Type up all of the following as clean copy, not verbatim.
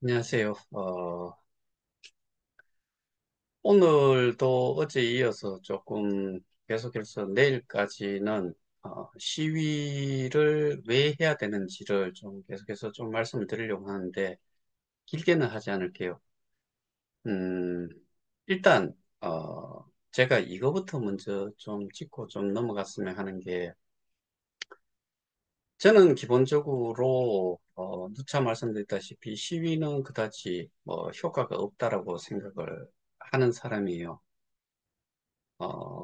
안녕하세요. 오늘도 어제 이어서 조금 계속해서 내일까지는 시위를 왜 해야 되는지를 좀 계속해서 좀 말씀을 드리려고 하는데 길게는 하지 않을게요. 음, 일단 제가 이거부터 먼저 좀 짚고 좀 넘어갔으면 하는 게 저는 기본적으로 누차 말씀드렸다시피 시위는 그다지 뭐 효과가 없다라고 생각을 하는 사람이에요.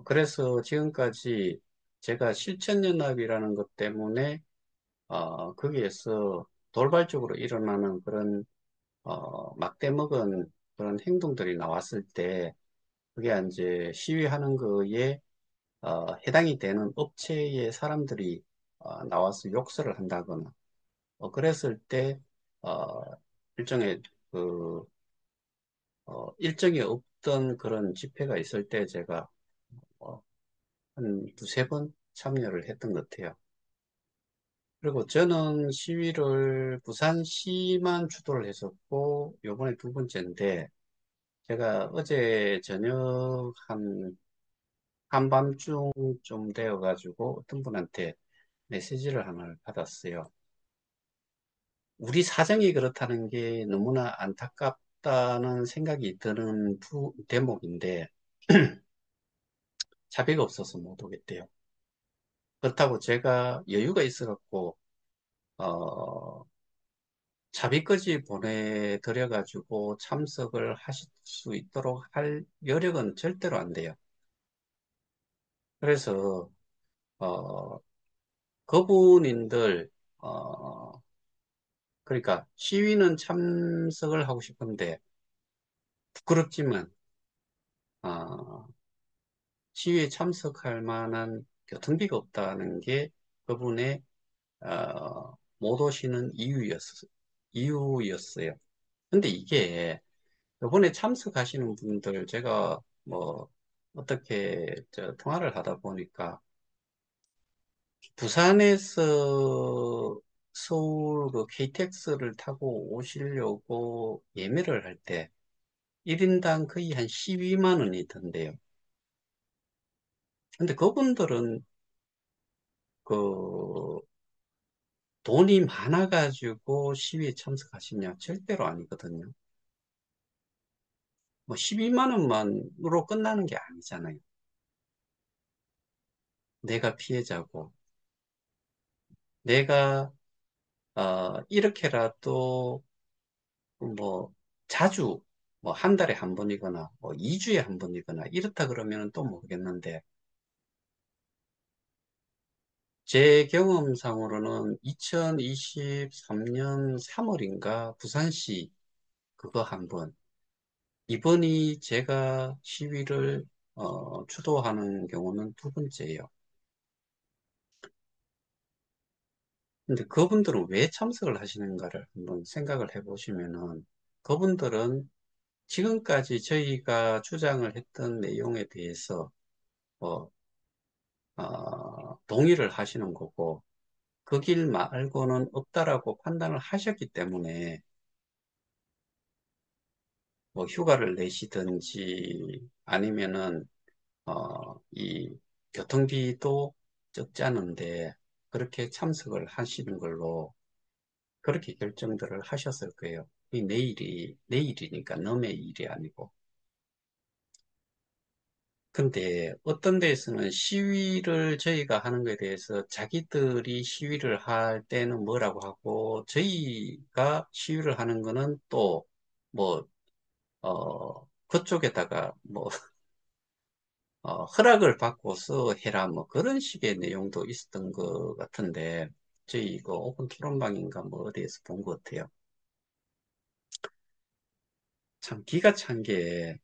그래서 지금까지 제가 실천연합이라는 것 때문에 거기에서 돌발적으로 일어나는 그런 막대먹은 그런 행동들이 나왔을 때 그게 이제 시위하는 거에 해당이 되는 업체의 사람들이 나와서 욕설을 한다거나 그랬을 때, 어, 일종의, 그, 일정이 없던 그런 집회가 있을 때 제가, 어, 한 두세 번 참여를 했던 것 같아요. 그리고 저는 시위를 부산시만 주도를 했었고, 요번에 두 번째인데, 제가 어제 저녁 한밤중 좀 되어가지고 어떤 분한테 메시지를 하나를 받았어요. 우리 사정이 그렇다는 게 너무나 안타깝다는 생각이 드는 대목인데 자비가 없어서 못 오겠대요. 그렇다고 제가 여유가 있어갖고 어, 자비까지 보내드려가지고 참석을 하실 수 있도록 할 여력은 절대로 안 돼요. 그래서 어, 그분인들 그러니까 시위는 참석을 하고 싶은데 부끄럽지만 어, 시위에 참석할 만한 교통비가 없다는 게 그분의 못 오시는 이유였어요. 근데 이게 이번에 참석하시는 분들 제가 뭐 어떻게 통화를 하다 보니까 부산에서 서울 그 KTX를 타고 오시려고 예매를 할 때 1인당 거의 한 12만 원이 든대요. 근데 그분들은 그 돈이 많아가지고 시위에 참석하시냐? 절대로 아니거든요. 뭐 12만 원만으로 끝나는 게 아니잖아요. 내가 피해자고, 내가 이렇게라도 뭐 자주 뭐 한 달에 한 번이거나 뭐 2주에 한 번이거나 이렇다 그러면 또 모르겠는데 제 경험상으로는 2023년 3월인가 부산시 그거 한 번, 이번이 제가 시위를 주도하는 경우는 두 번째예요. 근데 그분들은 왜 참석을 하시는가를 한번 생각을 해보시면은 그분들은 지금까지 저희가 주장을 했던 내용에 대해서 어, 동의를 하시는 거고 그 길 말고는 없다라고 판단을 하셨기 때문에 뭐 휴가를 내시든지 아니면은 이 교통비도 적지 않은데 그렇게 참석을 하시는 걸로 그렇게 결정들을 하셨을 거예요. 이 내일이니까 너의 일이 아니고. 근데 어떤 데에서는 시위를 저희가 하는 것에 대해서 자기들이 시위를 할 때는 뭐라고 하고 저희가 시위를 하는 거는 또 뭐, 그쪽에다가 뭐 허락을 받고서 해라, 뭐 그런 식의 내용도 있었던 것 같은데, 저희 이거 오픈 토론방인가 뭐 어디에서 본 것 같아요. 참 기가 찬 게,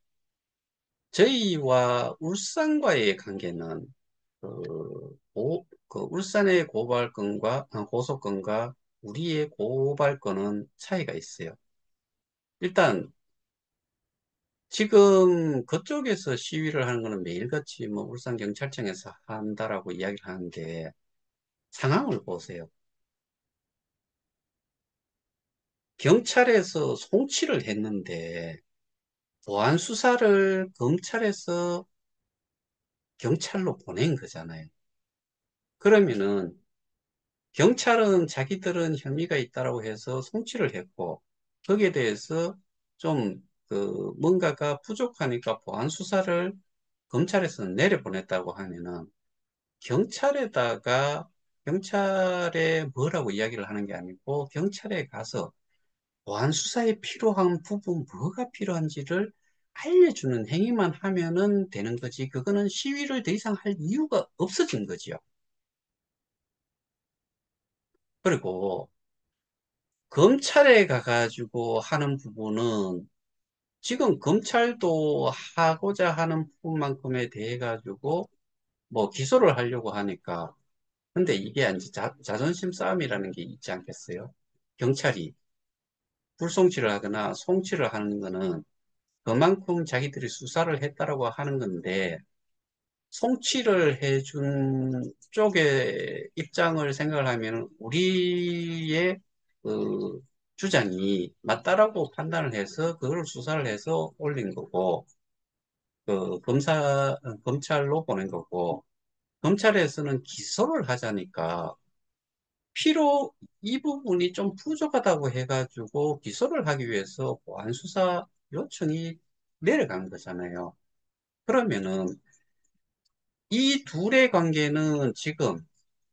저희와 울산과의 관계는, 그 울산의 고소권과 우리의 고발권은 차이가 있어요. 일단, 지금 그쪽에서 시위를 하는 거는 매일같이 뭐 울산경찰청에서 한다라고 이야기를 하는데, 상황을 보세요. 경찰에서 송치를 했는데 보안 수사를 검찰에서 경찰로 보낸 거잖아요. 그러면은 경찰은 자기들은 혐의가 있다라고 해서 송치를 했고 거기에 대해서 좀 뭔가가 부족하니까 보안 수사를 검찰에서는 내려보냈다고 하면은 경찰에다가 경찰에 뭐라고 이야기를 하는 게 아니고 경찰에 가서 보안 수사에 필요한 부분 뭐가 필요한지를 알려주는 행위만 하면은 되는 거지. 그거는 시위를 더 이상 할 이유가 없어진 거지요. 그리고 검찰에 가가지고 하는 부분은 지금 검찰도 하고자 하는 부분만큼에 대해 가지고 뭐 기소를 하려고 하니까 근데 이게 이제 자존심 싸움이라는 게 있지 않겠어요? 경찰이 불송치를 하거나 송치를 하는 거는 그만큼 자기들이 수사를 했다라고 하는 건데 송치를 해준 쪽의 입장을 생각을 하면 우리의 그 주장이 맞다라고 판단을 해서 그걸 수사를 해서 올린 거고 검찰로 보낸 거고 검찰에서는 기소를 하자니까 필요 이 부분이 좀 부족하다고 해가지고 기소를 하기 위해서 보안 수사 요청이 내려간 거잖아요. 그러면은 이 둘의 관계는 지금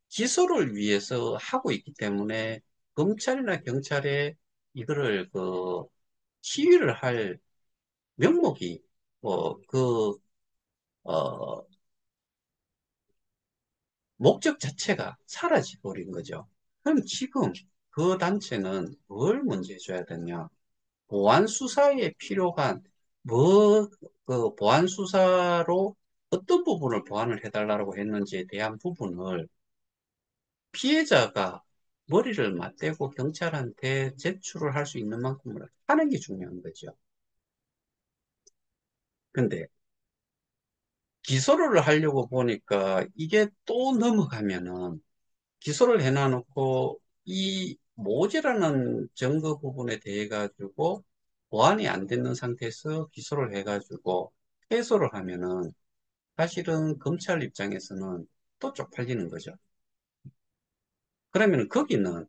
기소를 위해서 하고 있기 때문에 검찰이나 경찰에 이거를 시위를 할 명목이 뭐 어, 목적 자체가 사라져버린 거죠. 그럼 지금 그 단체는 뭘 먼저 해줘야 되냐? 보안 수사에 필요한 보안 수사로 어떤 부분을 보완을 해달라고 했는지에 대한 부분을 피해자가 머리를 맞대고 경찰한테 제출을 할 수 있는 만큼을 하는 게 중요한 거죠. 근데 기소를 하려고 보니까 이게 또 넘어가면은 기소를 해놔놓고 이 모자라는 증거 부분에 대해 가지고 보완이 안 되는 상태에서 기소를 해가지고 패소를 하면은 사실은 검찰 입장에서는 또 쪽팔리는 거죠. 그러면 거기는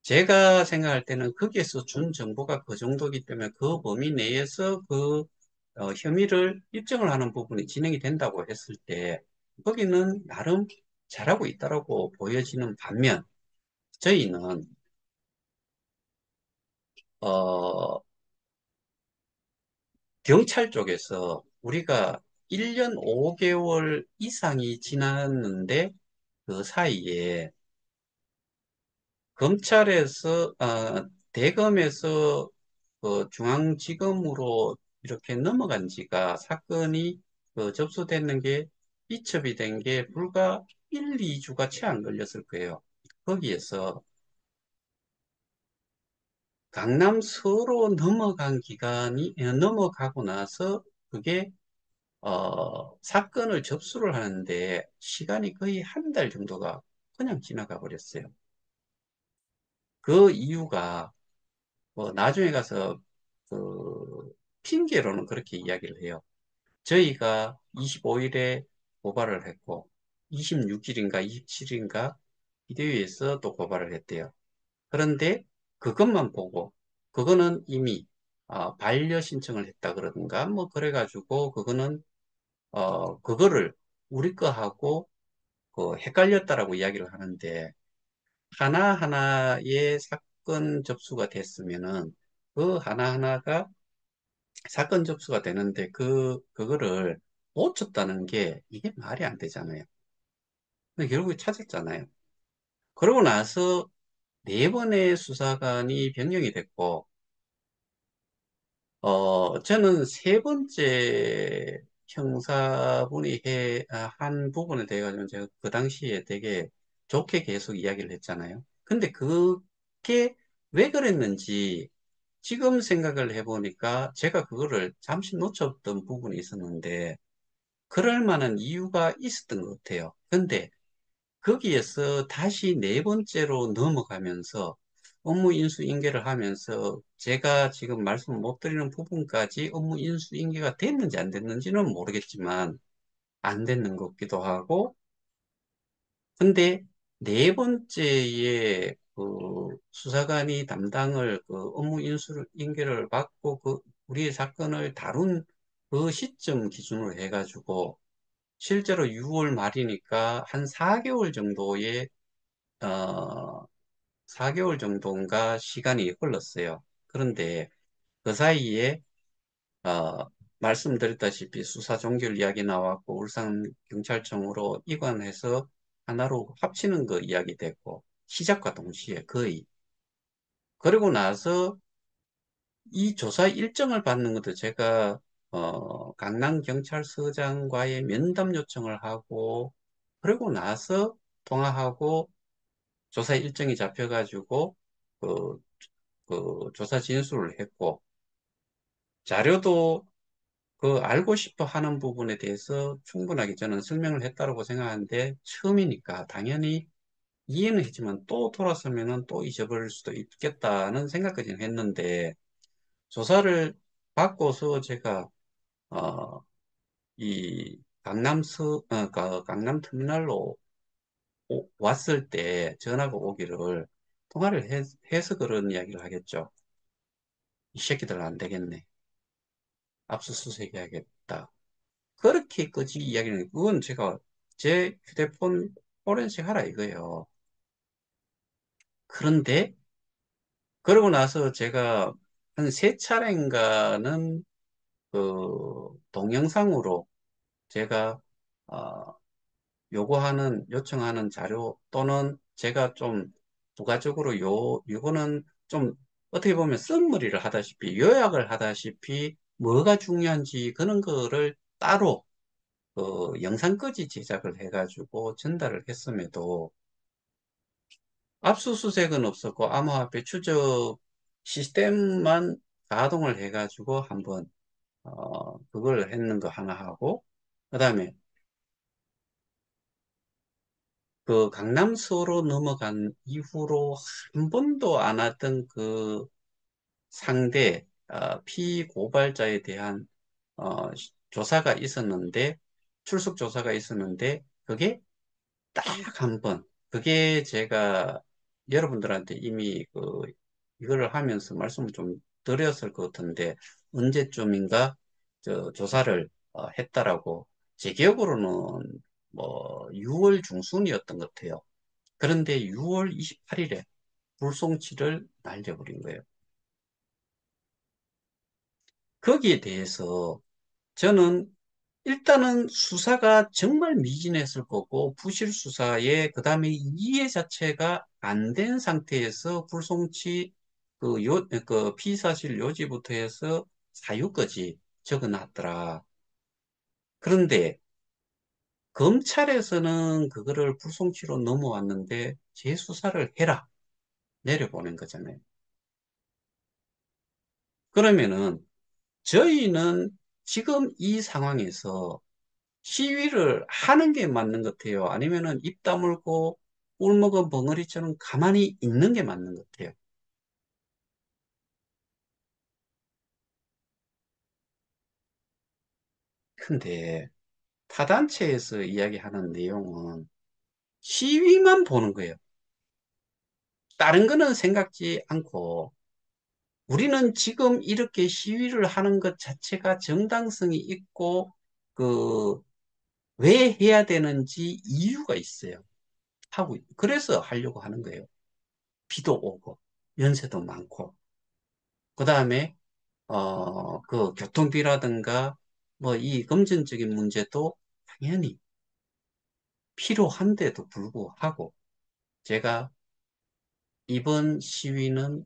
제가 생각할 때는 거기에서 준 정보가 그 정도이기 때문에 그 범위 내에서 혐의를 입증을 하는 부분이 진행이 된다고 했을 때 거기는 나름 잘하고 있다라고 보여지는 반면 저희는 어, 경찰 쪽에서 우리가 1년 5개월 이상이 지났는데 그 사이에 검찰에서 대검에서 중앙지검으로 이렇게 넘어간 지가 사건이 접수됐는 게 이첩이 된 게 불과 1, 2주가 채 안 걸렸을 거예요. 거기에서 강남서로 넘어간 기간이 넘어가고 나서 그게 사건을 접수를 하는데 시간이 거의 한 달 정도가 그냥 지나가 버렸어요. 그 이유가 나중에 가서 그 핑계로는 그렇게 이야기를 해요. 저희가 25일에 고발을 했고 26일인가 27일인가 비대위에서 또 고발을 했대요. 그런데 그것만 보고 그거는 이미 반려 신청을 했다 그러든가 뭐 그래가지고 그거는 그거를 우리 거하고 헷갈렸다라고 이야기를 하는데 하나하나의 사건 접수가 됐으면은 그 하나하나가 사건 접수가 되는데 그거를 놓쳤다는 게 이게 말이 안 되잖아요. 근데 결국에 찾았잖아요. 그러고 나서 네 번의 수사관이 변경이 됐고, 저는 세 번째 형사분이 한 부분에 대해 가지고 제가 그 당시에 되게 좋게 계속 이야기를 했잖아요. 근데 그게 왜 그랬는지 지금 생각을 해보니까 제가 그거를 잠시 놓쳤던 부분이 있었는데, 그럴 만한 이유가 있었던 것 같아요. 근데 거기에서 다시 네 번째로 넘어가면서 업무 인수인계를 하면서 제가 지금 말씀 못 드리는 부분까지 업무 인수인계가 됐는지 안 됐는지는 모르겠지만 안 됐는 것 같기도 하고 근데 네 번째에 그 수사관이 담당을 그 업무 인수인계를 받고 그 우리의 사건을 다룬 그 시점 기준으로 해가지고 실제로 6월 말이니까 한 4개월 정도의 어 4개월 정도인가 시간이 흘렀어요. 그런데 그 사이에 어, 말씀드렸다시피 수사 종결 이야기 나왔고 울산경찰청으로 이관해서 하나로 합치는 거 이야기 됐고 시작과 동시에 거의 그리고 나서 이 조사 일정을 받는 것도 제가 강남경찰서장과의 면담 요청을 하고 그리고 나서 통화하고 조사 일정이 잡혀가지고 그, 그 조사 진술을 했고 자료도 그 알고 싶어 하는 부분에 대해서 충분하게 저는 설명을 했다고 생각하는데 처음이니까 당연히 이해는 했지만 또 돌아서면은 또 잊어버릴 수도 있겠다는 생각까지는 했는데 조사를 받고서 제가 어, 이 강남 터미널로 왔을 때 전화가 오기를 통화를 해서 그런 이야기를 하겠죠. 이 새끼들 안 되겠네. 압수수색 해야겠다. 그렇게까지 이야기는, 그건 제가 제 휴대폰 포렌식 하라 이거예요. 그런데, 그러고 나서 제가 한 세 차례인가는 그 동영상으로 제가, 어, 요청하는 자료 또는 제가 좀 부가적으로 요거는 좀 어떻게 보면 썸머리를 하다시피 요약을 하다시피 뭐가 중요한지 그런 거를 따로 영상까지 제작을 해가지고 전달을 했음에도 압수수색은 없었고 암호화폐 추적 시스템만 가동을 해가지고 한번 그걸 했는 거 하나 하고 그다음에 그 강남서로 넘어간 이후로 한 번도 안 하던 그 상대 피고발자에 대한 조사가 있었는데 출석 조사가 있었는데 그게 딱 한 번. 그게 제가 여러분들한테 이미 이거를 하면서 말씀을 좀 드렸을 것 같은데, 언제쯤인가 조사를 했다라고, 제 기억으로는 뭐 6월 중순이었던 것 같아요. 그런데 6월 28일에 불송치를 날려버린 거예요. 거기에 대해서 저는 일단은 수사가 정말 미진했을 거고 부실 수사에 그다음에 이해 자체가 안 된 상태에서 불송치 그 피의사실 요지부터 해서 사유까지 적어놨더라. 그런데 검찰에서는 그거를 불송치로 넘어왔는데 재수사를 해라 내려보낸 거잖아요. 그러면은 저희는 지금 이 상황에서 시위를 하는 게 맞는 것 같아요. 아니면은 입 다물고 꿀먹은 벙어리처럼 가만히 있는 게 맞는 것 같아요. 근데 타단체에서 이야기하는 내용은 시위만 보는 거예요. 다른 거는 생각지 않고 우리는 지금 이렇게 시위를 하는 것 자체가 정당성이 있고 그 왜 해야 되는지 이유가 있어요. 그래서 하려고 하는 거예요. 비도 오고 연세도 많고 그 다음에 그 교통비라든가 뭐 이 금전적인 문제도 당연히 필요한데도 불구하고 제가 이번 시위는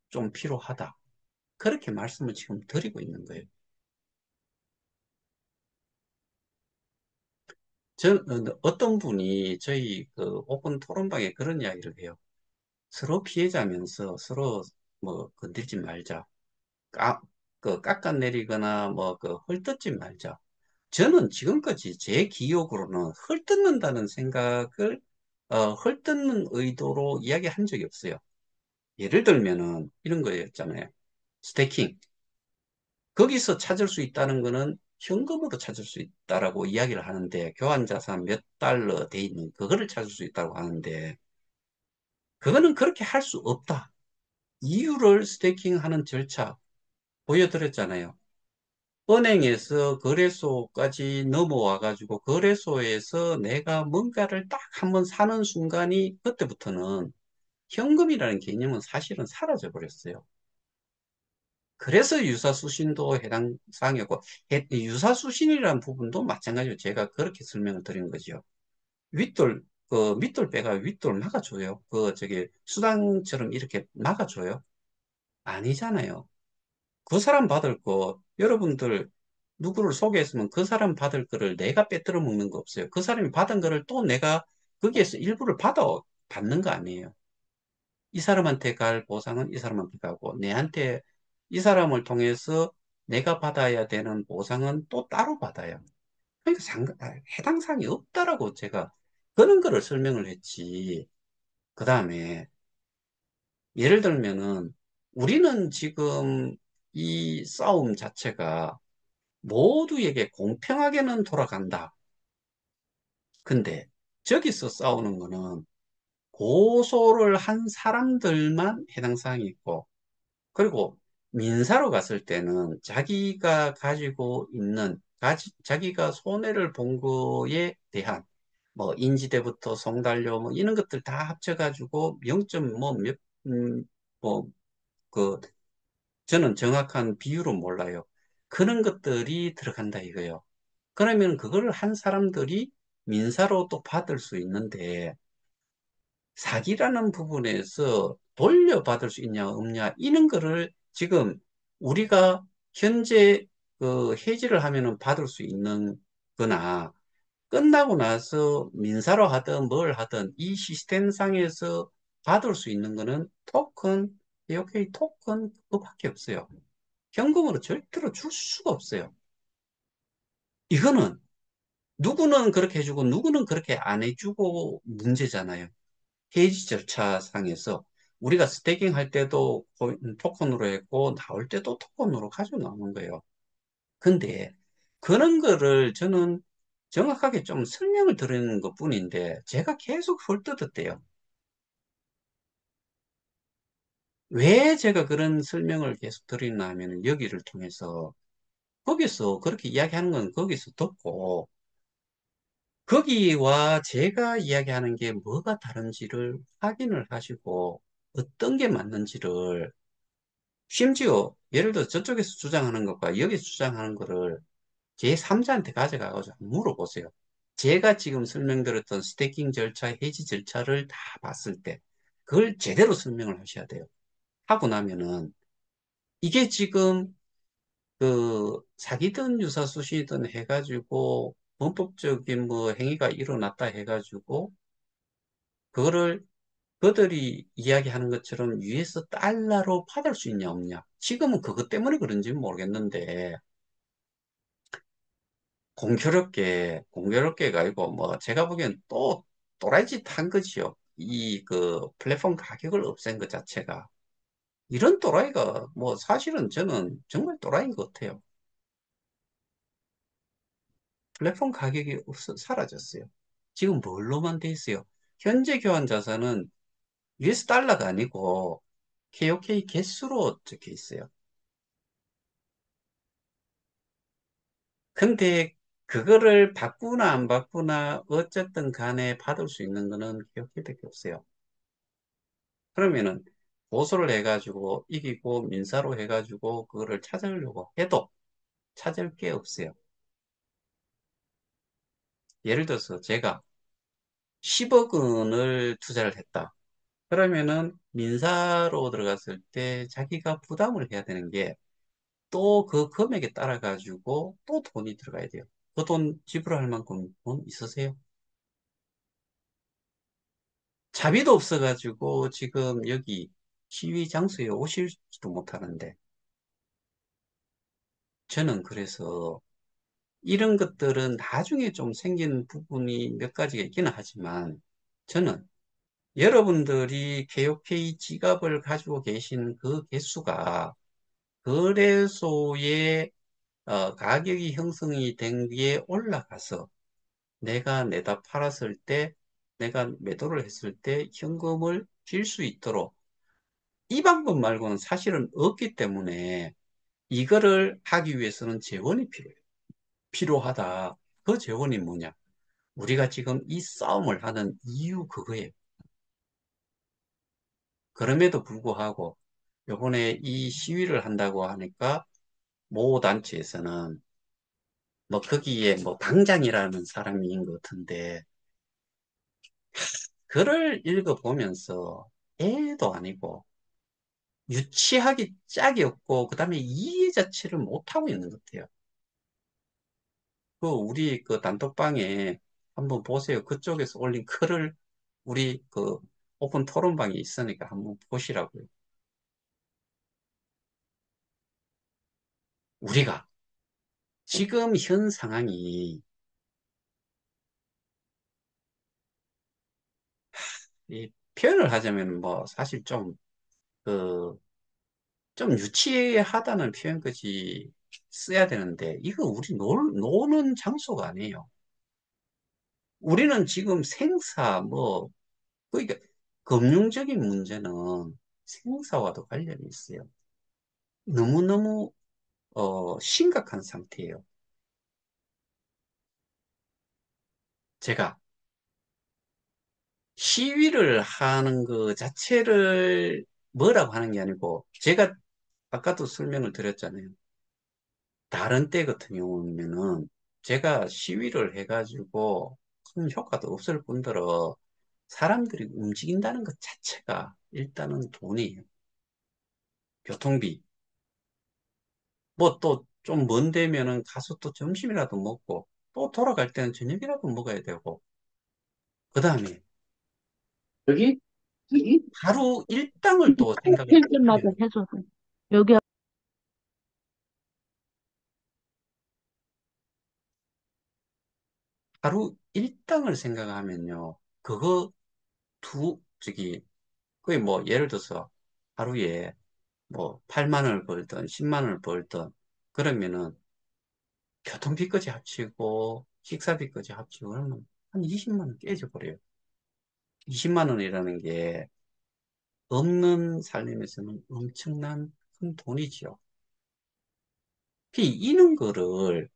좀 필요하다. 그렇게 말씀을 지금 드리고 있는 거예요. 어떤 분이 저희 그 오픈 토론방에 그런 이야기를 해요. 서로 피해자면서 서로 뭐 건들지 말자. 까, 깎아내리거나 뭐 헐뜯지 말자. 저는 지금까지 제 기억으로는 헐뜯는다는 생각을 헐뜯는 의도로 이야기한 적이 없어요. 예를 들면은 이런 거였잖아요. 스테이킹. 거기서 찾을 수 있다는 거는 현금으로 찾을 수 있다라고 이야기를 하는데, 교환자산 몇 달러 돼 있는 그거를 찾을 수 있다고 하는데, 그거는 그렇게 할 수 없다. 이유를 스테이킹 하는 절차 보여드렸잖아요. 은행에서 거래소까지 넘어와 가지고 거래소에서 내가 뭔가를 딱 한번 사는 순간이, 그때부터는 현금이라는 개념은 사실은 사라져 버렸어요. 그래서 유사수신도 해당 사항이었고, 유사수신이라는 부분도 마찬가지로 제가 그렇게 설명을 드린 거죠. 윗돌, 밑돌 빼가 윗돌 막아줘요. 저기 수당처럼 이렇게 막아줘요. 아니잖아요. 그 사람 받을 거, 여러분들 누구를 소개했으면 그 사람 받을 거를 내가 빼들어 먹는 거 없어요. 그 사람이 받은 거를 또 내가 거기에서 일부를 받는 거 아니에요. 이 사람한테 갈 보상은 이 사람한테 가고, 내한테 이 사람을 통해서 내가 받아야 되는 보상은 또 따로 받아요. 그러니까 해당 사항이 없다라고 제가 그런 거를 설명을 했지. 그 다음에 예를 들면은 우리는 지금 이 싸움 자체가 모두에게 공평하게는 돌아간다. 근데 저기서 싸우는 거는 고소를 한 사람들만 해당 사항이 있고, 그리고 민사로 갔을 때는 자기가 가지고 있는, 자기가 손해를 본 거에 대한, 뭐, 인지대부터 송달료, 뭐, 이런 것들 다 합쳐가지고 0점 뭐 몇, 뭐, 그, 저는 정확한 비율은 몰라요. 그런 것들이 들어간다 이거예요. 그러면 그걸 한 사람들이 민사로 또 받을 수 있는데, 사기라는 부분에서 돌려받을 수 있냐 없냐 이런 거를 지금 우리가 현재 해지를 하면은 받을 수 있는 거나, 끝나고 나서 민사로 하든 뭘 하든 이 시스템 상에서 받을 수 있는 거는 토큰, AOK 토큰 그거밖에 없어요. 현금으로 절대로 줄 수가 없어요. 이거는 누구는 그렇게 해주고 누구는 그렇게 안 해주고 문제잖아요. 페이지 절차상에서 우리가 스테이킹 할 때도 토큰으로 했고, 나올 때도 토큰으로 가지고 나오는 거예요. 근데 그런 거를 저는 정확하게 좀 설명을 드리는 것 뿐인데, 제가 계속 헐뜯었대요. 왜 제가 그런 설명을 계속 드리나 하면, 여기를 통해서 거기서 그렇게 이야기하는 건 거기서 듣고, 거기와 제가 이야기하는 게 뭐가 다른지를 확인을 하시고, 어떤 게 맞는지를, 심지어 예를 들어 저쪽에서 주장하는 것과 여기서 주장하는 거를 제3자한테 가져가가지고 물어보세요. 제가 지금 설명드렸던 스태킹 절차, 해지 절차를 다 봤을 때 그걸 제대로 설명을 하셔야 돼요. 하고 나면은 이게 지금 사기든 유사수시든 해가지고 범법적인 뭐 행위가 일어났다 해가지고 그거를 그들이 이야기하는 것처럼 US 달러로 받을 수 있냐 없냐. 지금은 그것 때문에 그런지는 모르겠는데, 공교롭게가 아니고, 뭐, 제가 보기엔 또 또라이 짓 한 거지요. 플랫폼 가격을 없앤 것 자체가. 이런 또라이가, 뭐, 사실은 저는 정말 또라이인 것 같아요. 플랫폼 가격이 사라졌어요. 지금 뭘로만 돼 있어요? 현재 교환 자산은 US 달러가 아니고, KOK 개수로 적혀 있어요. 근데 그거를 바꾸나 안 바꾸나 어쨌든 간에 받을 수 있는 거는 기업계밖에 없어요. 그러면은 고소를 해가지고 이기고 민사로 해가지고 그거를 찾으려고 해도 찾을 게 없어요. 예를 들어서 제가 10억 원을 투자를 했다. 그러면은 민사로 들어갔을 때 자기가 부담을 해야 되는 게, 또 그 금액에 따라 가지고 또 돈이 들어가야 돼요. 그 돈 지불할 만큼 돈 있으세요? 자비도 없어가지고 지금 여기 시위 장소에 오실지도 못하는데, 저는 그래서 이런 것들은 나중에 좀 생긴 부분이 몇 가지가 있기는 하지만, 저는 여러분들이 KOK 지갑을 가지고 계신 그 개수가 거래소의 가격이 형성이 된 게 올라가서 내가 내다 팔았을 때, 내가 매도를 했을 때 현금을 쥘 수 있도록 이 방법 말고는 사실은 없기 때문에 이거를 하기 위해서는 재원이 필요해요. 필요하다. 그 재원이 뭐냐? 우리가 지금 이 싸움을 하는 이유 그거예요. 그럼에도 불구하고 요번에 이 시위를 한다고 하니까 모 단체에서는 뭐 거기에 뭐 당장이라는 사람인 것 같은데 글을 읽어보면서 애도 아니고 유치하기 짝이 없고 그다음에 이해 자체를 못하고 있는 것 같아요. 그 우리 그 단톡방에 한번 보세요. 그쪽에서 올린 글을 우리 그 오픈 토론방에 있으니까 한번 보시라고요. 우리가 지금 현 상황이 이 표현을 하자면 뭐 사실 그, 좀 유치하다는 표현까지 써야 되는데 이거 우리 노는 장소가 아니에요. 우리는 지금 생사 뭐 그러니까 금융적인 문제는 생사와도 관련이 있어요. 너무너무 심각한 상태예요. 제가 시위를 하는 그 자체를 뭐라고 하는 게 아니고 제가 아까도 설명을 드렸잖아요. 다른 때 같은 경우면은 제가 시위를 해가지고 큰 효과도 없을 뿐더러 사람들이 움직인다는 것 자체가 일단은 돈이에요. 교통비. 뭐 또 좀 먼 데면은 가서 또 점심이라도 먹고 또 돌아갈 때는 저녁이라도 먹어야 되고 그 다음에 여기? 여기? 하루 일당을 또 생각을 필집마다 하면 해줘서. 여기 하루 일당을 생각하면요. 그거 그게 뭐 예를 들어서 하루에 뭐 8만 원을 벌든 10만 원을 벌든 그러면은 교통비까지 합치고 식사비까지 합치고 그러면 한 20만 원 깨져버려요. 20만 원이라는 게 없는 살림에서는 엄청난 큰 돈이지요. 이런 거를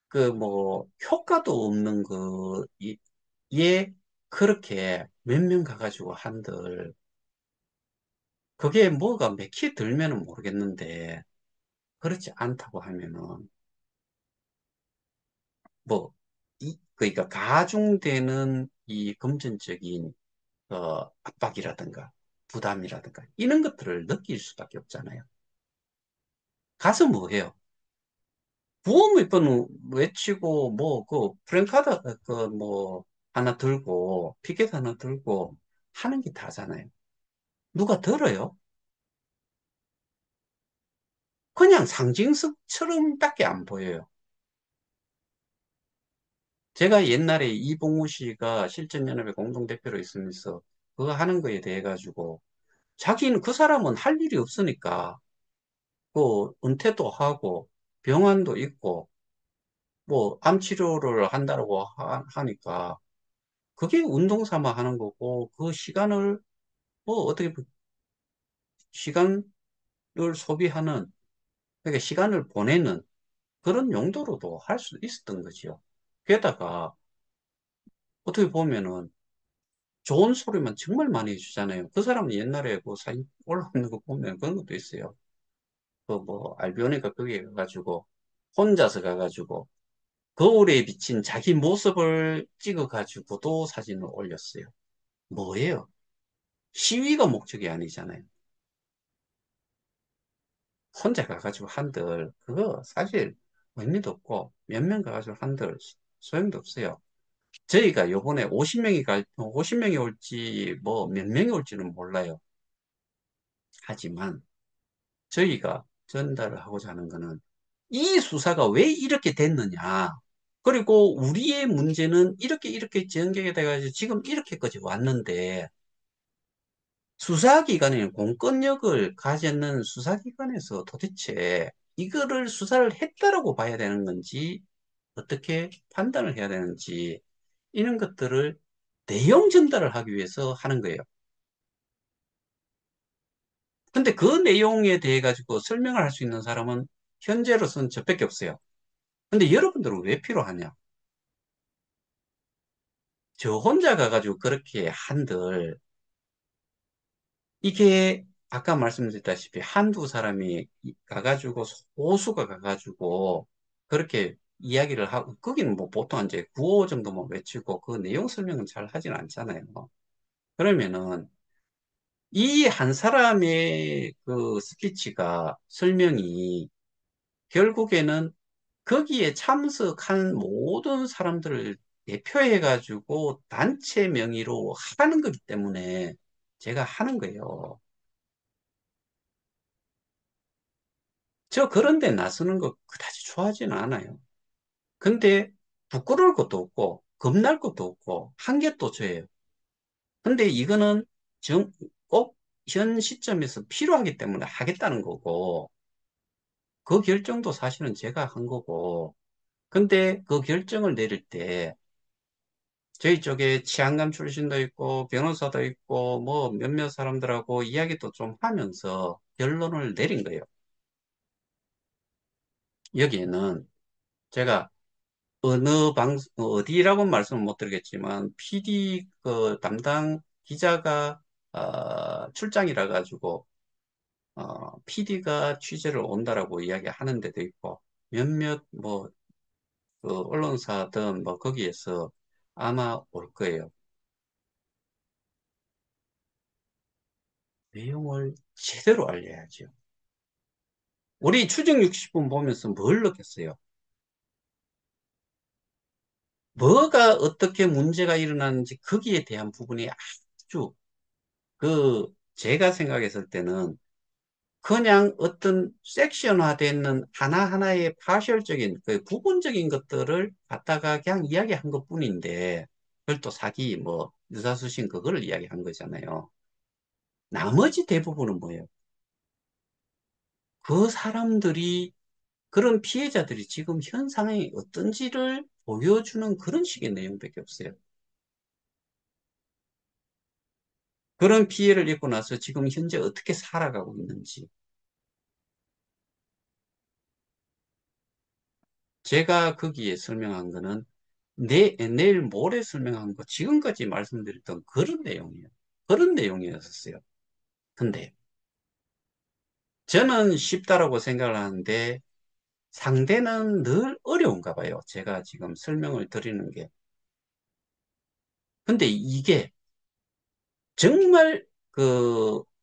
그 뭐 효과도 없는 예 그렇게 몇 명 가가지고 한들 그게 뭐가 몇 키 들면은 모르겠는데 그렇지 않다고 하면은 뭐 그러니까 가중되는 이 금전적인 압박이라든가 부담이라든가 이런 것들을 느낄 수밖에 없잖아요. 가서 뭐 해요? 구호 몇 번 외치고 뭐 그 프랭카드 그 뭐 하나 들고 피켓 하나 들고 하는 게 다잖아요. 누가 들어요? 그냥 상징성처럼밖에 안 보여요. 제가 옛날에 이봉우 씨가 실전연합의 공동대표로 있으면서 그거 하는 거에 대해 가지고 자기는 그 사람은 할 일이 없으니까 그 은퇴도 하고 병원도 있고 뭐 암 치료를 한다고 하니까 그게 운동 삼아 하는 거고 그 시간을 뭐 어떻게 시간을 소비하는 그러니까 시간을 보내는 그런 용도로도 할 수 있었던 거지요. 게다가 어떻게 보면은 좋은 소리만 정말 많이 해주잖아요. 그 사람은 옛날에 그 사진 올라오는 거 보면 그런 것도 있어요. 그 뭐 알비오니까 거기에 가가지고 혼자서 가가지고 거울에 비친 자기 모습을 찍어가지고도 사진을 올렸어요. 뭐예요? 시위가 목적이 아니잖아요. 혼자 가가지고 한들 그거 사실 의미도 없고 몇 명 가가지고 한들 소용도 없어요. 저희가 요번에 50명이 올지 뭐 몇 명이 올지는 몰라요. 하지만 저희가 전달을 하고자 하는 거는 이 수사가 왜 이렇게 됐느냐. 그리고 우리의 문제는 이렇게 전개가 돼가지고 지금 이렇게까지 왔는데 수사기관에 공권력을 가졌는 수사기관에서 도대체 이거를 수사를 했다라고 봐야 되는 건지 어떻게 판단을 해야 되는지 이런 것들을 내용 전달을 하기 위해서 하는 거예요. 근데 그 내용에 대해 가지고 설명을 할 수 있는 사람은 현재로서는 저밖에 없어요. 근데 여러분들은 왜 필요하냐? 저 혼자 가가지고 그렇게 한들 이게 아까 말씀드렸다시피 한두 사람이 가가지고 소수가 가가지고 그렇게 이야기를 하고 거기는 뭐 보통 이제 구호 정도만 외치고 그 내용 설명은 잘 하진 않잖아요. 그러면은 이 한 사람의 그 스피치가 설명이 결국에는 거기에 참석한 모든 사람들을 대표해가지고 단체 명의로 하는 거기 때문에 제가 하는 거예요. 저 그런 데 나서는 거 그다지 좋아하지는 않아요. 근데 부끄러울 것도 없고 겁날 것도 없고 한 게 또 저예요. 근데 이거는 꼭 현 시점에서 필요하기 때문에 하겠다는 거고 그 결정도 사실은 제가 한 거고 근데 그 결정을 내릴 때 저희 쪽에 치안감 출신도 있고 변호사도 있고 뭐 몇몇 사람들하고 이야기도 좀 하면서 결론을 내린 거예요. 여기에는 제가 어디라고 말씀을 못 드리겠지만, PD 그 담당 기자가, 출장이라 가지고, PD가 취재를 온다라고 이야기하는 데도 있고, 몇몇 뭐, 그 언론사든 뭐, 거기에서 아마 올 거예요. 내용을 제대로 알려야죠. 우리 추정 60분 보면서 뭘 느꼈어요? 뭐가 어떻게 문제가 일어났는지 거기에 대한 부분이 아주 제가 생각했을 때는 그냥 어떤 섹션화되는 하나하나의 파셜적인 그 부분적인 것들을 갖다가 그냥 이야기한 것뿐인데 그걸 또 사기 뭐 유사수신 그거를 이야기한 거잖아요. 나머지 대부분은 뭐예요? 그 사람들이 그런 피해자들이 지금 현 상황이 어떤지를 보여주는 그런 식의 내용밖에 없어요. 그런 피해를 입고 나서 지금 현재 어떻게 살아가고 있는지. 제가 거기에 설명한 거는 내일 모레 설명한 거 지금까지 말씀드렸던 그런 내용이에요. 그런 내용이었어요. 근데 저는 쉽다라고 생각을 하는데 상대는 늘 어려운가 봐요. 제가 지금 설명을 드리는 게. 근데 이게 정말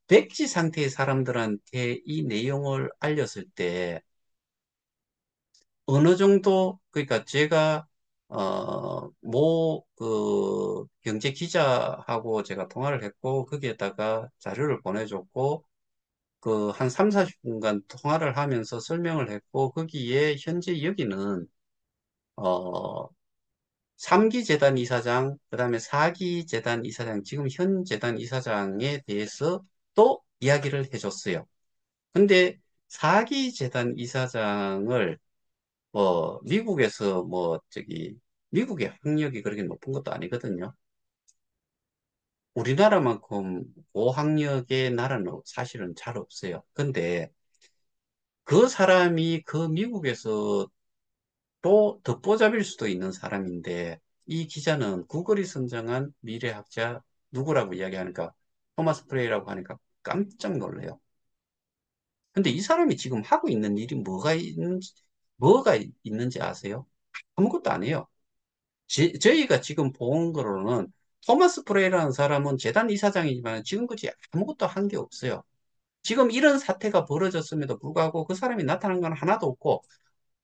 백지 상태의 사람들한테 이 내용을 알렸을 때 어느 정도, 그러니까 제가, 경제 기자하고 제가 통화를 했고, 거기에다가 자료를 보내줬고, 한 3, 40분간 통화를 하면서 설명을 했고, 거기에 현재 여기는, 어, 3기 재단 이사장, 그 다음에 4기 재단 이사장, 지금 현 재단 이사장에 대해서 또 이야기를 해줬어요. 근데 4기 재단 이사장을 미국에서 미국의 학력이 그렇게 높은 것도 아니거든요. 우리나라만큼 고학력의 나라는 사실은 잘 없어요. 근데 그 사람이 그 미국에서 또 덧보잡일 수도 있는 사람인데 이 기자는 구글이 선정한 미래학자 누구라고 이야기하니까 토마스 프레이라고 하니까 깜짝 놀래요. 근데 이 사람이 지금 하고 있는 일이 뭐가 있는지 아세요? 아무것도 안 해요. 저희가 지금 본 거로는 토마스 프레이라는 사람은 재단 이사장이지만 지금까지 아무것도 한 게 없어요. 지금 이런 사태가 벌어졌음에도 불구하고 그 사람이 나타난 건 하나도 없고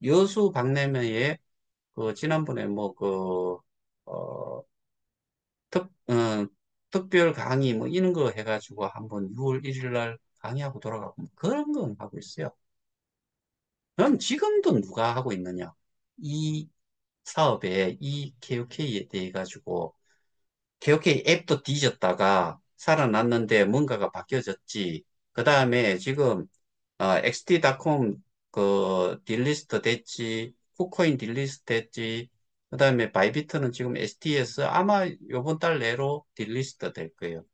여수 박람회에 지난번에 어, 특, 어, 특별 강의 뭐 이런 거 해가지고 한번 6월 1일 날 강의하고 돌아가고 뭐 그런 건 하고 있어요. 그럼 지금도 누가 하고 있느냐? 이 사업에 이 KOK에 대해 가지고 KOK 앱도 뒤졌다가 살아났는데 뭔가가 바뀌어졌지. 그 다음에 지금 XT.com 그 딜리스트 됐지. 쿠코인 딜리스트 됐지. 그 다음에 바이비트는 지금 ST에서 아마 요번 달 내로 딜리스트 될 거예요.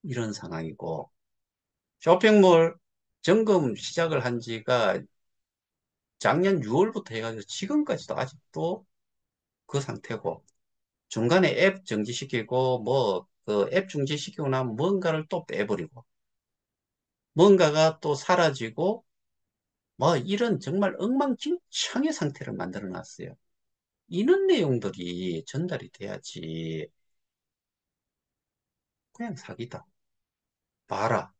이런 상황이고. 쇼핑몰 점검 시작을 한 지가 작년 6월부터 해가지고 지금까지도 아직도 그 상태고. 중간에 앱 정지시키고 뭐 그 앱 중지시키고 나면 뭔가를 또 빼버리고 뭔가가 또 사라지고 뭐 이런 정말 엉망진창의 상태를 만들어 놨어요. 이런 내용들이 전달이 돼야지. 그냥 사기다. 봐라.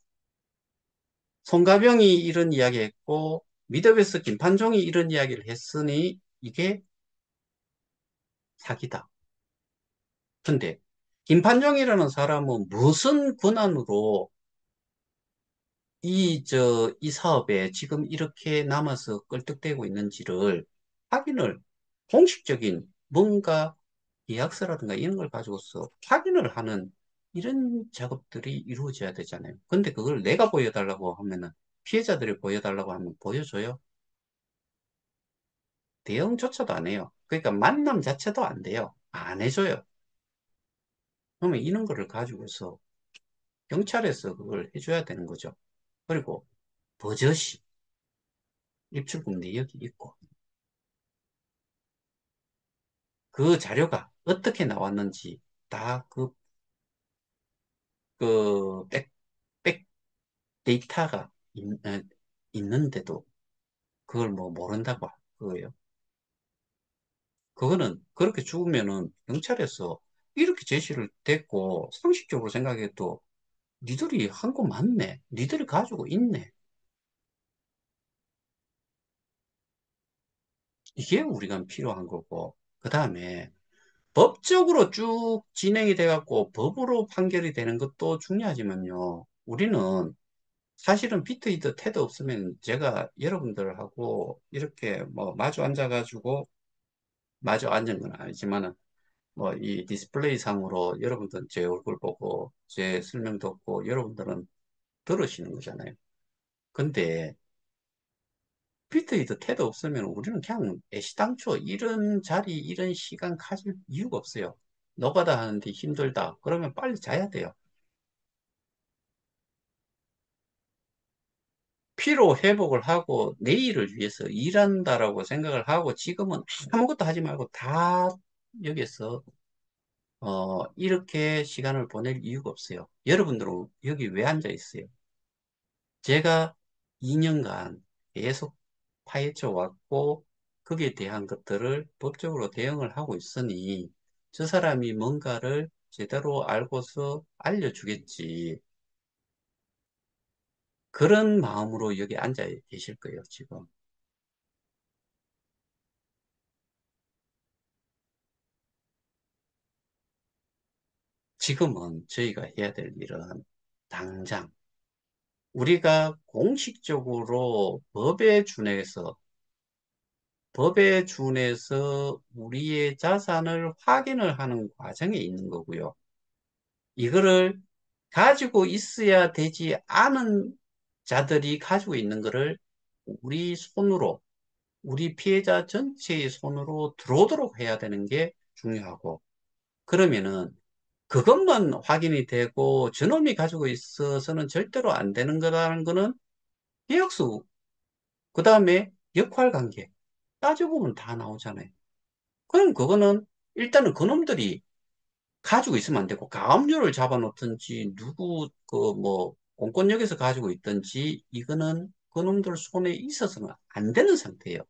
송가병이 이런 이야기 했고 미더베스 김판종이 이런 이야기를 했으니 이게 사기다. 근데 김판종이라는 사람은 무슨 권한으로 이 사업에 지금 이렇게 남아서 끌떡대고 있는지를 확인을, 공식적인 뭔가 계약서라든가 이런 걸 가지고서 확인을 하는 이런 작업들이 이루어져야 되잖아요. 근데 그걸 내가 보여달라고 하면은, 피해자들이 보여달라고 하면 보여줘요? 대응조차도 안 해요. 그러니까 만남 자체도 안 돼요. 안 해줘요. 그러면 이런 거를 가지고서 경찰에서 그걸 해줘야 되는 거죠. 그리고 버젓이 입출금 내역이 있고, 그 자료가 어떻게 나왔는지 다 백 데이터가 있는데도 그걸 뭐 모른다고 그거예요. 그거는 그렇게 죽으면은 경찰에서 이렇게 제시를 됐고 상식적으로 생각해도 니들이 한 거 맞네. 니들이 가지고 있네. 이게 우리가 필요한 거고. 그 다음에 법적으로 쭉 진행이 돼갖고 법으로 판결이 되는 것도 중요하지만요. 우리는 사실은 비트이드 테드 없으면 제가 여러분들하고 이렇게 뭐 마주 앉아가지고 마주 앉은 건 아니지만은 뭐 이 디스플레이 상으로 여러분들은 제 얼굴 보고 제 설명 듣고 여러분들은 들으시는 거잖아요. 근데 비트이드 테드 없으면 우리는 그냥 애시당초 이런 자리 이런 시간 가질 이유가 없어요. 노가다 하는데 힘들다. 그러면 빨리 자야 돼요. 피로 회복을 하고 내일을 위해서 일한다라고 생각을 하고 지금은 아무것도 하지 말고 다 여기서 이렇게 시간을 보낼 이유가 없어요. 여러분들은 여기 왜 앉아 있어요? 제가 2년간 계속 파헤쳐 왔고 거기에 대한 것들을 법적으로 대응을 하고 있으니 저 사람이 뭔가를 제대로 알고서 알려주겠지. 그런 마음으로 여기 앉아 계실 거예요, 지금. 지금은 저희가 해야 될 일은 당장 우리가 공식적으로 법에 준해서 우리의 자산을 확인을 하는 과정에 있는 거고요. 이거를 가지고 있어야 되지 않은 자들이 가지고 있는 거를 우리 손으로, 우리 피해자 전체의 손으로 들어오도록 해야 되는 게 중요하고, 그러면은 그것만 확인이 되고 저놈이 가지고 있어서는 절대로 안 되는 거라는 거는 계약서, 그 다음에 역할관계 따지고 보면 다 나오잖아요. 그럼 그거는 일단은 그놈들이 가지고 있으면 안 되고 가압류를 잡아놓든지 누구 그 뭐 공권력에서 가지고 있든지 이거는 그놈들 손에 있어서는 안 되는 상태예요.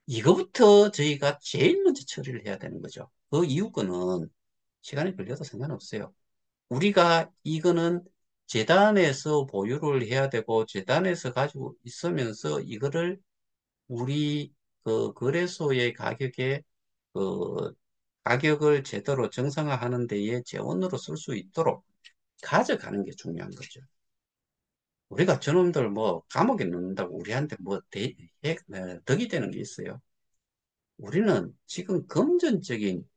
이거부터 저희가 제일 먼저 처리를 해야 되는 거죠. 그 이후 거는 시간이 걸려도 상관없어요. 우리가 이거는 재단에서 보유를 해야 되고 재단에서 가지고 있으면서 이거를 우리 그 거래소의 가격에 그 가격을 제대로 정상화하는 데에 재원으로 쓸 수 있도록 가져가는 게 중요한 거죠. 우리가 저놈들 뭐 감옥에 넣는다고 우리한테 뭐 덕이 되는 게 있어요. 우리는 지금 금전적인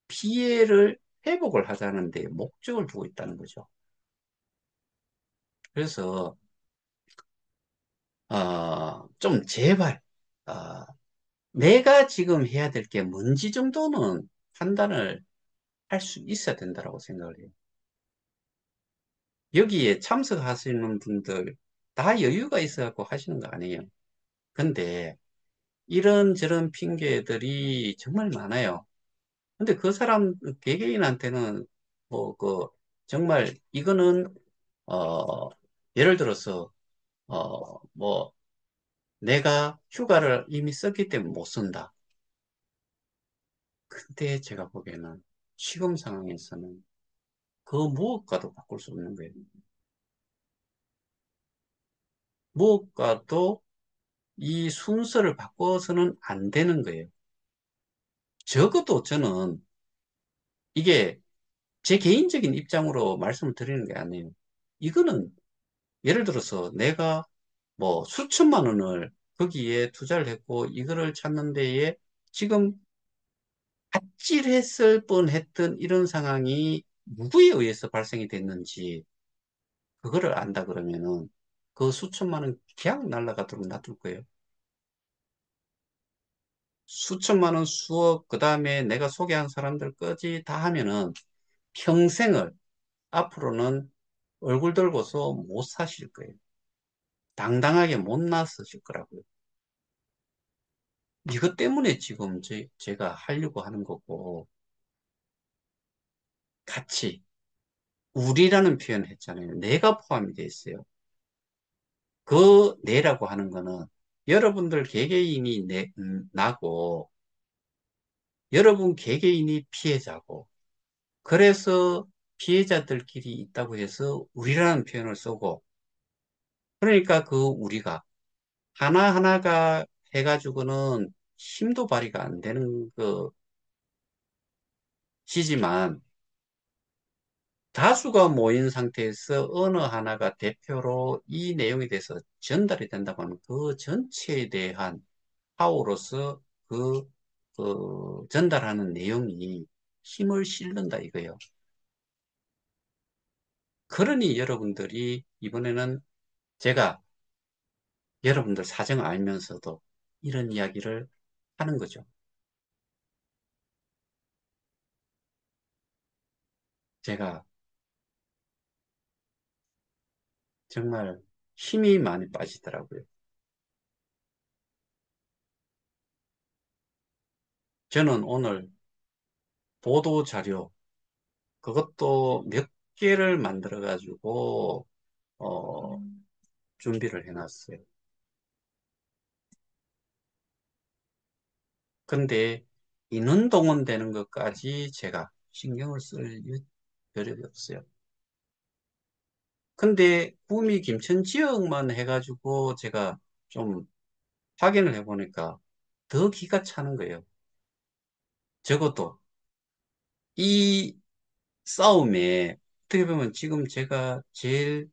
피해를 회복을 하자는 데 목적을 두고 있다는 거죠. 그래서 좀 제발 어, 내가 지금 해야 될 게 뭔지 정도는 판단을 할 수 있어야 된다고 생각을 해요. 여기에 참석하시는 분들 다 여유가 있어갖고 하시는 거 아니에요. 근데 이런저런 핑계들이 정말 많아요. 근데 그 사람 개개인한테는 뭐 그 정말 이거는 어 예를 들어서 뭐 내가 휴가를 이미 썼기 때문에 못 쓴다. 근데 제가 보기에는 지금 상황에서는 그 무엇과도 바꿀 수 없는 거예요. 무엇과도 이 순서를 바꿔서는 안 되는 거예요. 적어도 저는 이게 제 개인적인 입장으로 말씀을 드리는 게 아니에요. 이거는 예를 들어서 내가 뭐 수천만 원을 거기에 투자를 했고 이거를 찾는 데에 지금 아찔했을 뻔했던 이런 상황이 누구에 의해서 발생이 됐는지 그거를 안다 그러면은 그 수천만 원 그냥 날아가도록 놔둘 거예요. 수천만 원, 수억, 그 다음에 내가 소개한 사람들까지 다 하면은 평생을 앞으로는 얼굴 들고서 못 사실 거예요. 당당하게 못 나서실 거라고요. 이것 때문에 지금 제가 하려고 하는 거고, 같이, 우리라는 표현 했잖아요. 내가 포함이 돼 있어요. 그 내라고 하는 거는 여러분들 개개인이 나고, 여러분 개개인이 피해자고, 그래서 피해자들끼리 있다고 해서 우리라는 표현을 쓰고, 그러니까 그 우리가 하나하나가 해가지고는 힘도 발휘가 안 되는 것이지만, 다수가 모인 상태에서 어느 하나가 대표로 이 내용에 대해서 전달이 된다고 하면 그 전체에 대한 파워로서 전달하는 내용이 힘을 실는다 이거예요. 그러니 여러분들이 이번에는 제가 여러분들 사정 알면서도 이런 이야기를 하는 거죠. 제가 정말 힘이 많이 빠지더라고요. 저는 오늘 보도 자료, 그것도 몇 개를 만들어 가지고 어, 준비를 해놨어요. 근데 인원 동원되는 것까지 제가 신경을 쓸 여력이 없어요. 근데 구미 김천 지역만 해가지고 제가 좀 확인을 해보니까 더 기가 차는 거예요. 적어도 이 싸움에 어떻게 보면 지금 제가 제일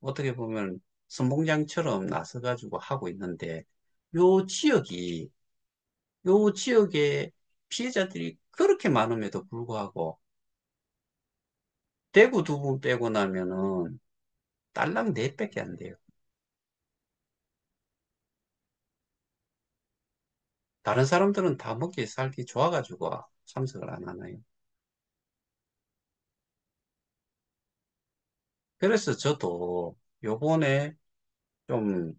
어떻게 보면 선봉장처럼 나서가지고 하고 있는데 요 지역이 요 지역에 피해자들이 그렇게 많음에도 불구하고 대구 두 분 빼고 나면은 딸랑 넷밖에 안 돼요. 다른 사람들은 다 먹기 살기 좋아가지고 참석을 안 하나요? 그래서 저도 요번에 좀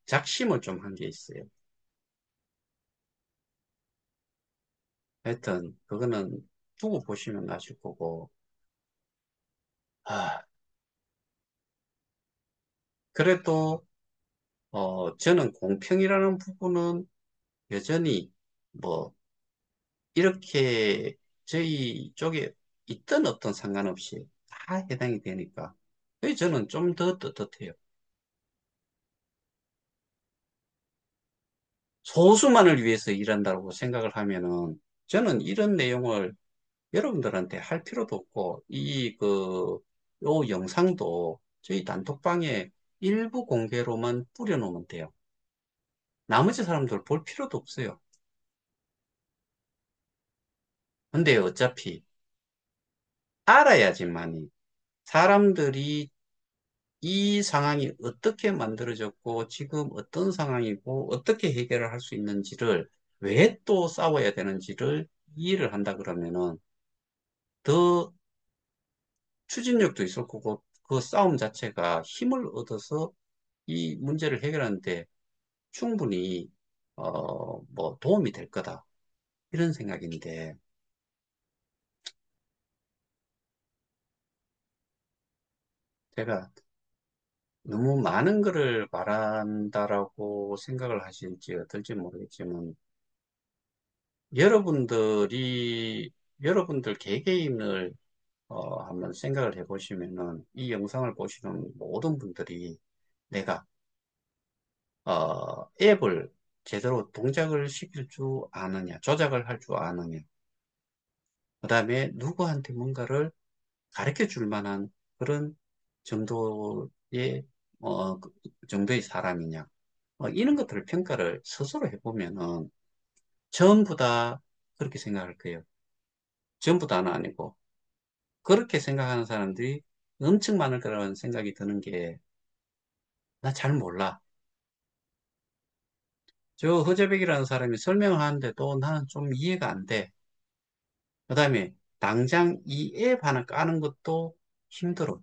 작심을 좀 한 게 있어요. 하여튼 그거는 두고 보시면 아실 거고 아, 그래도 저는 공평이라는 부분은 여전히 뭐 이렇게 저희 쪽에 있던 없던 상관없이 다 해당이 되니까 그래서 저는 좀 더 떳떳해요. 소수만을 위해서 일한다고 생각을 하면은 저는 이런 내용을 여러분들한테 할 필요도 없고 요 영상도 저희 단톡방에 일부 공개로만 뿌려놓으면 돼요. 나머지 사람들 볼 필요도 없어요. 근데 어차피 알아야지만이 사람들이 이 상황이 어떻게 만들어졌고 지금 어떤 상황이고 어떻게 해결을 할 수 있는지를 왜 또 싸워야 되는지를 이해를 한다 그러면은 더 추진력도 있을 거고 그 싸움 자체가 힘을 얻어서 이 문제를 해결하는데 충분히 뭐 도움이 될 거다 이런 생각인데 제가 너무 많은 거를 말한다라고 생각을 하실지 어떨지 모르겠지만 여러분들이 여러분들 개개인을 한번 생각을 해보시면은 이 영상을 보시는 모든 분들이 내가 앱을 제대로 동작을 시킬 줄 아느냐, 조작을 할 줄 아느냐, 그 다음에 누구한테 뭔가를 가르쳐 줄 만한 그런 정도의 정도의 사람이냐, 이런 것들을 평가를 스스로 해보면은 전부 다 그렇게 생각할 거예요. 전부 다는 아니고 그렇게 생각하는 사람들이 엄청 많을 거라는 생각이 드는 게 나 잘 몰라. 저 허재백이라는 사람이 설명하는데도 나는 좀 이해가 안 돼. 그 다음에 당장 이 앱 하나 까는 것도 힘들어.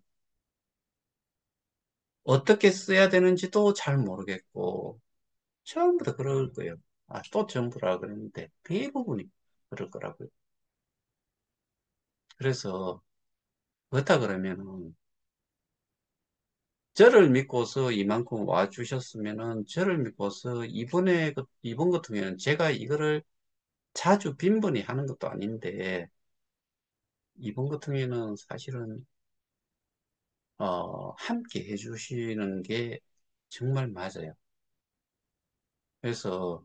어떻게 써야 되는지도 잘 모르겠고 전부 다 그럴 거예요. 아, 또 전부라 그랬는데 대부분이 그럴 거라고요. 그래서 그렇다 그러면은 저를 믿고서 이만큼 와주셨으면은 저를 믿고서 이번 같은 경우에는 제가 이거를 자주 빈번히 하는 것도 아닌데 이번 같은 경우에는 사실은 함께 해주시는 게 정말 맞아요. 그래서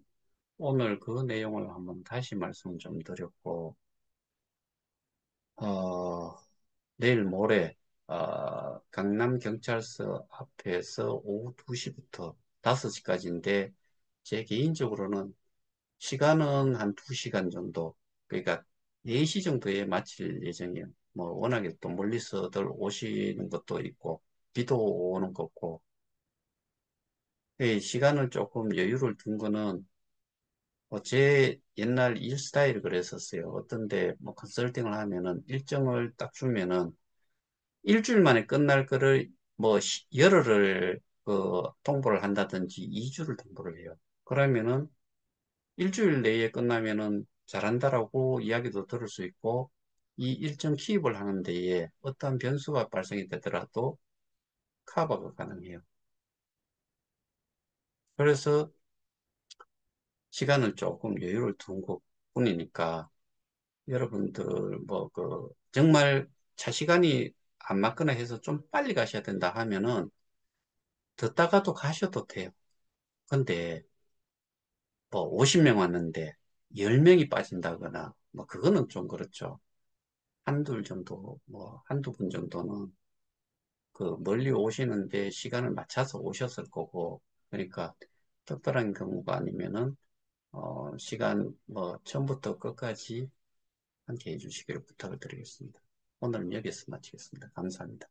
오늘 그 내용을 한번 다시 말씀 좀 드렸고, 어, 내일 모레, 강남경찰서 앞에서 오후 2시부터 5시까지인데, 제 개인적으로는 시간은 한 2시간 정도, 그러니까 4시 정도에 마칠 예정이에요. 뭐, 워낙에 또 멀리서들 오시는 것도 있고, 비도 오는 거고, 이 시간을 조금 여유를 둔 거는 제 옛날 일 스타일이 그랬었어요. 어떤데 뭐 컨설팅을 하면은 일정을 딱 주면은 일주일 만에 끝날 거를 뭐 열흘을 통보를 한다든지 2주를 통보를 해요. 그러면은 일주일 내에 끝나면은 잘한다라고 이야기도 들을 수 있고 이 일정 키입을 하는 데에 어떠한 변수가 발생이 되더라도 커버가 가능해요. 그래서 시간을 조금 여유를 둔 것뿐이니까 여러분들 정말 차 시간이 안 맞거나 해서 좀 빨리 가셔야 된다 하면은 듣다가도 가셔도 돼요. 근데 뭐 50명 왔는데 10명이 빠진다거나 뭐 그거는 좀 그렇죠. 한두 분 정도는 그 멀리 오시는데 시간을 맞춰서 오셨을 거고 그러니까 특별한 경우가 아니면은 시간 뭐 처음부터 끝까지 함께 해주시기를 부탁을 드리겠습니다. 오늘은 여기서 마치겠습니다. 감사합니다.